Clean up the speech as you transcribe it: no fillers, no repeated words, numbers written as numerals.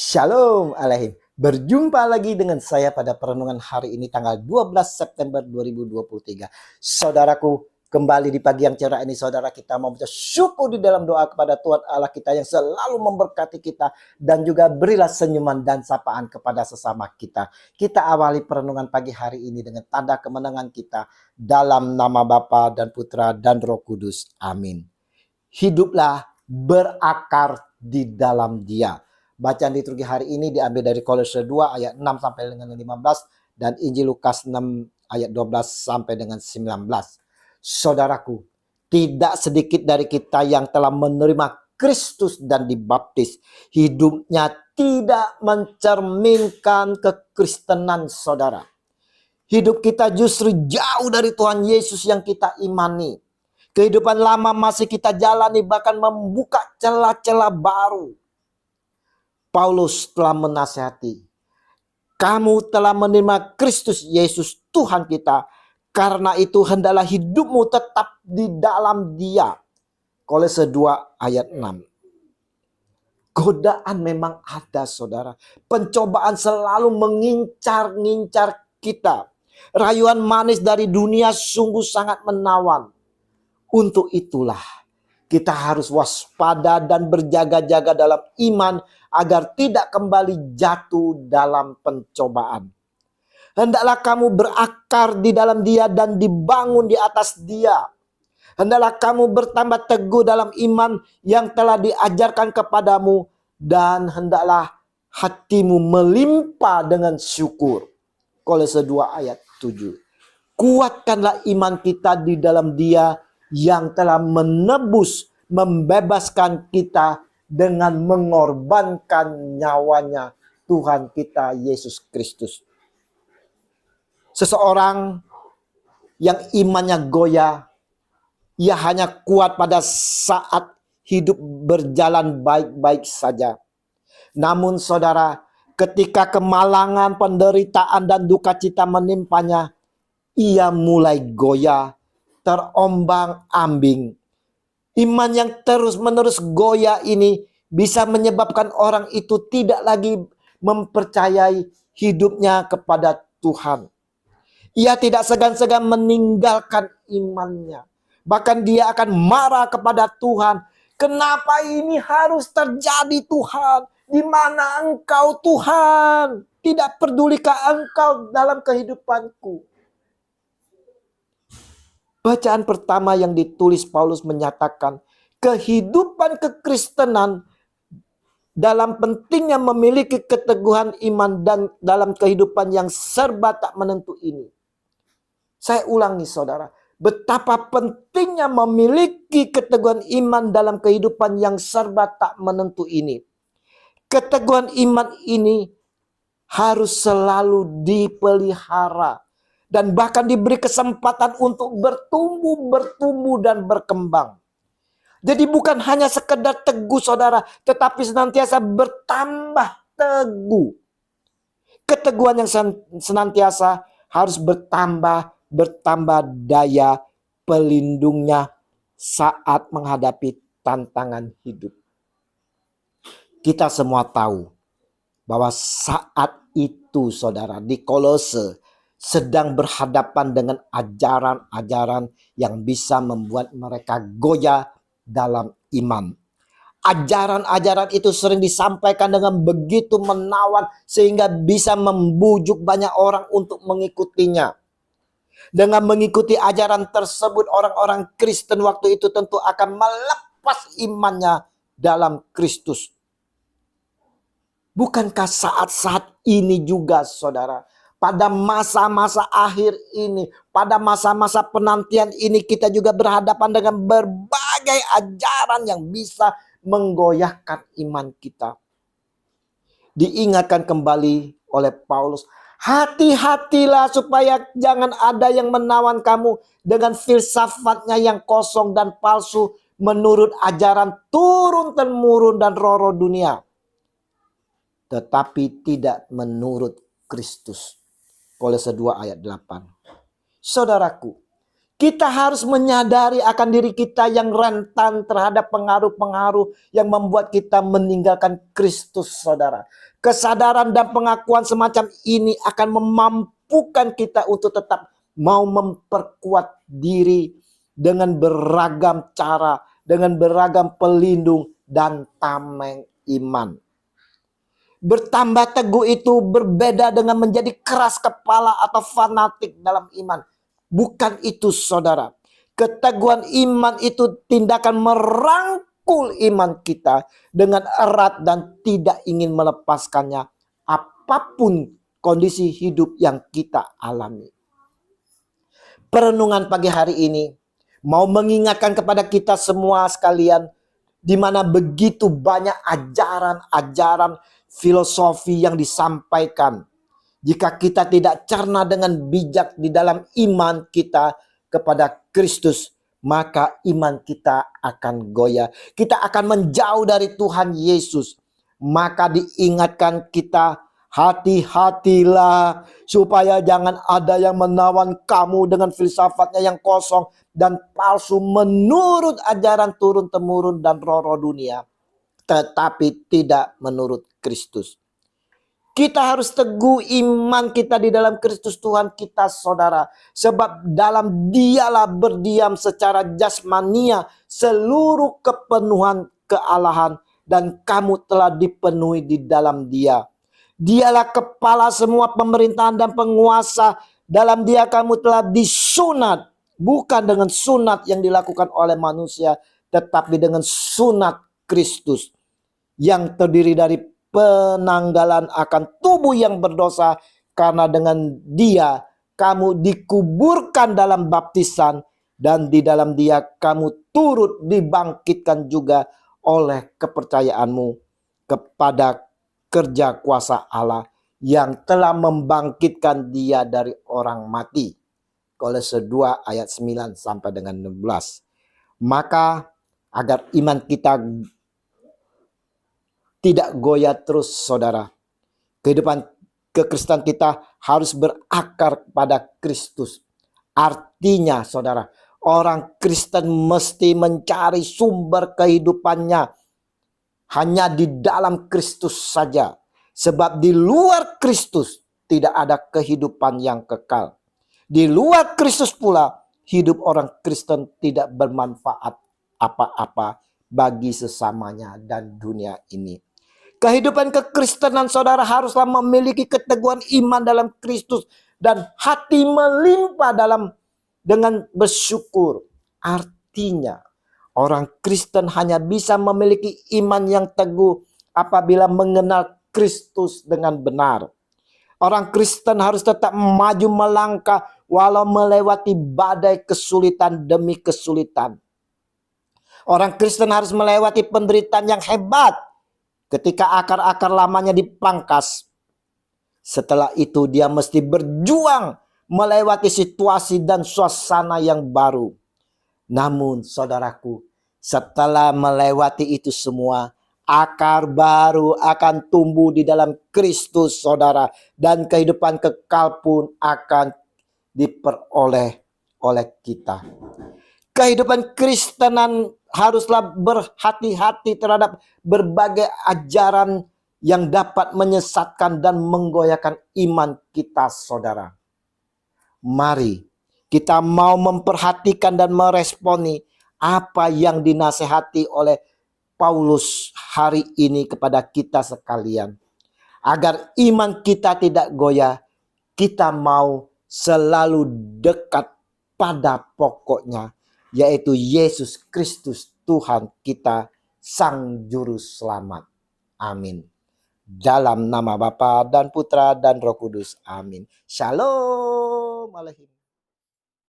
Shalom Alaikum. Berjumpa lagi dengan saya pada perenungan hari ini tanggal 12 September 2023. Saudaraku, kembali di pagi yang cerah ini saudara kita mau bersyukur di dalam doa kepada Tuhan Allah kita yang selalu memberkati kita dan juga berilah senyuman dan sapaan kepada sesama kita. Kita awali perenungan pagi hari ini dengan tanda kemenangan kita dalam nama Bapa dan Putra dan Roh Kudus. Amin. Hiduplah berakar di dalam Dia. Bacaan liturgi hari ini diambil dari Kolose 2 ayat 6 sampai dengan 15 dan Injil Lukas 6 ayat 12 sampai dengan 19. Saudaraku, tidak sedikit dari kita yang telah menerima Kristus dan dibaptis, hidupnya tidak mencerminkan kekristenan saudara. Hidup kita justru jauh dari Tuhan Yesus yang kita imani. Kehidupan lama masih kita jalani, bahkan membuka celah-celah baru. Paulus telah menasihati, kamu telah menerima Kristus Yesus Tuhan kita, karena itu hendaklah hidupmu tetap di dalam Dia. Kolose 2 ayat 6. Godaan memang ada saudara. Pencobaan selalu mengincar-ngincar kita. Rayuan manis dari dunia sungguh sangat menawan. Untuk itulah kita harus waspada dan berjaga-jaga dalam iman agar tidak kembali jatuh dalam pencobaan. Hendaklah kamu berakar di dalam Dia dan dibangun di atas Dia. Hendaklah kamu bertambah teguh dalam iman yang telah diajarkan kepadamu dan hendaklah hatimu melimpah dengan syukur. Kolose 2 ayat 7. Kuatkanlah iman kita di dalam Dia yang telah menebus, membebaskan kita dengan mengorbankan nyawanya, Tuhan kita Yesus Kristus. Seseorang yang imannya goyah, ia hanya kuat pada saat hidup berjalan baik-baik saja. Namun saudara, ketika kemalangan, penderitaan dan duka cita menimpanya, ia mulai goyah, terombang-ambing. Iman yang terus-menerus goyah ini bisa menyebabkan orang itu tidak lagi mempercayai hidupnya kepada Tuhan. Ia tidak segan-segan meninggalkan imannya. Bahkan dia akan marah kepada Tuhan. Kenapa ini harus terjadi Tuhan? Di mana Engkau Tuhan? Tidak pedulikah Engkau dalam kehidupanku? Bacaan pertama yang ditulis Paulus menyatakan kehidupan kekristenan dalam pentingnya memiliki keteguhan iman dan dalam kehidupan yang serba tak menentu ini. Saya ulangi saudara, betapa pentingnya memiliki keteguhan iman dalam kehidupan yang serba tak menentu ini. Keteguhan iman ini harus selalu dipelihara. Dan bahkan diberi kesempatan untuk bertumbuh dan berkembang. Jadi bukan hanya sekedar teguh saudara, tetapi senantiasa bertambah teguh. Keteguhan yang senantiasa harus bertambah daya pelindungnya saat menghadapi tantangan hidup. Kita semua tahu bahwa saat itu saudara di Kolose sedang berhadapan dengan ajaran-ajaran yang bisa membuat mereka goyah dalam iman. Ajaran-ajaran itu sering disampaikan dengan begitu menawan sehingga bisa membujuk banyak orang untuk mengikutinya. Dengan mengikuti ajaran tersebut, orang-orang Kristen waktu itu tentu akan melepas imannya dalam Kristus. Bukankah saat-saat ini juga saudara, pada masa-masa akhir ini, pada masa-masa penantian ini kita juga berhadapan dengan berbagai ajaran yang bisa menggoyahkan iman kita. Diingatkan kembali oleh Paulus, hati-hatilah supaya jangan ada yang menawan kamu dengan filsafatnya yang kosong dan palsu menurut ajaran turun-temurun dan roh-roh dunia. Tetapi tidak menurut Kristus. Kolose 2 ayat 8. Saudaraku, kita harus menyadari akan diri kita yang rentan terhadap pengaruh-pengaruh yang membuat kita meninggalkan Kristus saudara. Kesadaran dan pengakuan semacam ini akan memampukan kita untuk tetap mau memperkuat diri dengan beragam cara, dengan beragam pelindung dan tameng iman. Bertambah teguh itu berbeda dengan menjadi keras kepala atau fanatik dalam iman. Bukan itu, saudara. Keteguhan iman itu tindakan merangkul iman kita dengan erat dan tidak ingin melepaskannya apapun kondisi hidup yang kita alami. Perenungan pagi hari ini mau mengingatkan kepada kita semua sekalian, di mana begitu banyak ajaran-ajaran filosofi yang disampaikan. Jika kita tidak cerna dengan bijak di dalam iman kita kepada Kristus, maka iman kita akan goyah. Kita akan menjauh dari Tuhan Yesus. Maka diingatkan kita, hati-hatilah supaya jangan ada yang menawan kamu dengan filsafatnya yang kosong dan palsu menurut ajaran turun-temurun dan roh-roh dunia, tetapi tidak menurut Kristus. Kita harus teguh iman kita di dalam Kristus Tuhan kita, saudara. Sebab dalam Dialah berdiam secara jasmania seluruh kepenuhan kealahan, dan kamu telah dipenuhi di dalam Dia. Dialah kepala semua pemerintahan dan penguasa. Dalam Dia kamu telah disunat, bukan dengan sunat yang dilakukan oleh manusia, tetapi dengan sunat Kristus yang terdiri dari penanggalan akan tubuh yang berdosa, karena dengan Dia kamu dikuburkan dalam baptisan, dan di dalam Dia kamu turut dibangkitkan juga oleh kepercayaanmu kepada kerja kuasa Allah yang telah membangkitkan Dia dari orang mati. Kolose 2 ayat 9 sampai dengan 16. Maka agar iman kita tidak goyah terus, saudara, kehidupan kekristenan kita harus berakar pada Kristus. Artinya, saudara, orang Kristen mesti mencari sumber kehidupannya hanya di dalam Kristus saja. Sebab di luar Kristus tidak ada kehidupan yang kekal. Di luar Kristus pula hidup orang Kristen tidak bermanfaat apa-apa bagi sesamanya dan dunia ini. Kehidupan kekristenan, saudara, haruslah memiliki keteguhan iman dalam Kristus dan hati melimpah dengan bersyukur. Artinya, orang Kristen hanya bisa memiliki iman yang teguh apabila mengenal Kristus dengan benar. Orang Kristen harus tetap maju melangkah walau melewati badai kesulitan demi kesulitan. Orang Kristen harus melewati penderitaan yang hebat ketika akar-akar lamanya dipangkas. Setelah itu dia mesti berjuang melewati situasi dan suasana yang baru. Namun, saudaraku, setelah melewati itu semua, akar baru akan tumbuh di dalam Kristus, saudara. Dan kehidupan kekal pun akan diperoleh oleh kita. Kehidupan Kristenan haruslah berhati-hati terhadap berbagai ajaran yang dapat menyesatkan dan menggoyahkan iman kita, saudara. Mari kita mau memperhatikan dan meresponi apa yang dinasehati oleh Paulus hari ini kepada kita sekalian. Agar iman kita tidak goyah, kita mau selalu dekat pada pokoknya, yaitu Yesus Kristus Tuhan kita, Sang Juru Selamat. Amin. Dalam nama Bapa dan Putra dan Roh Kudus. Amin. Shalom alaikum.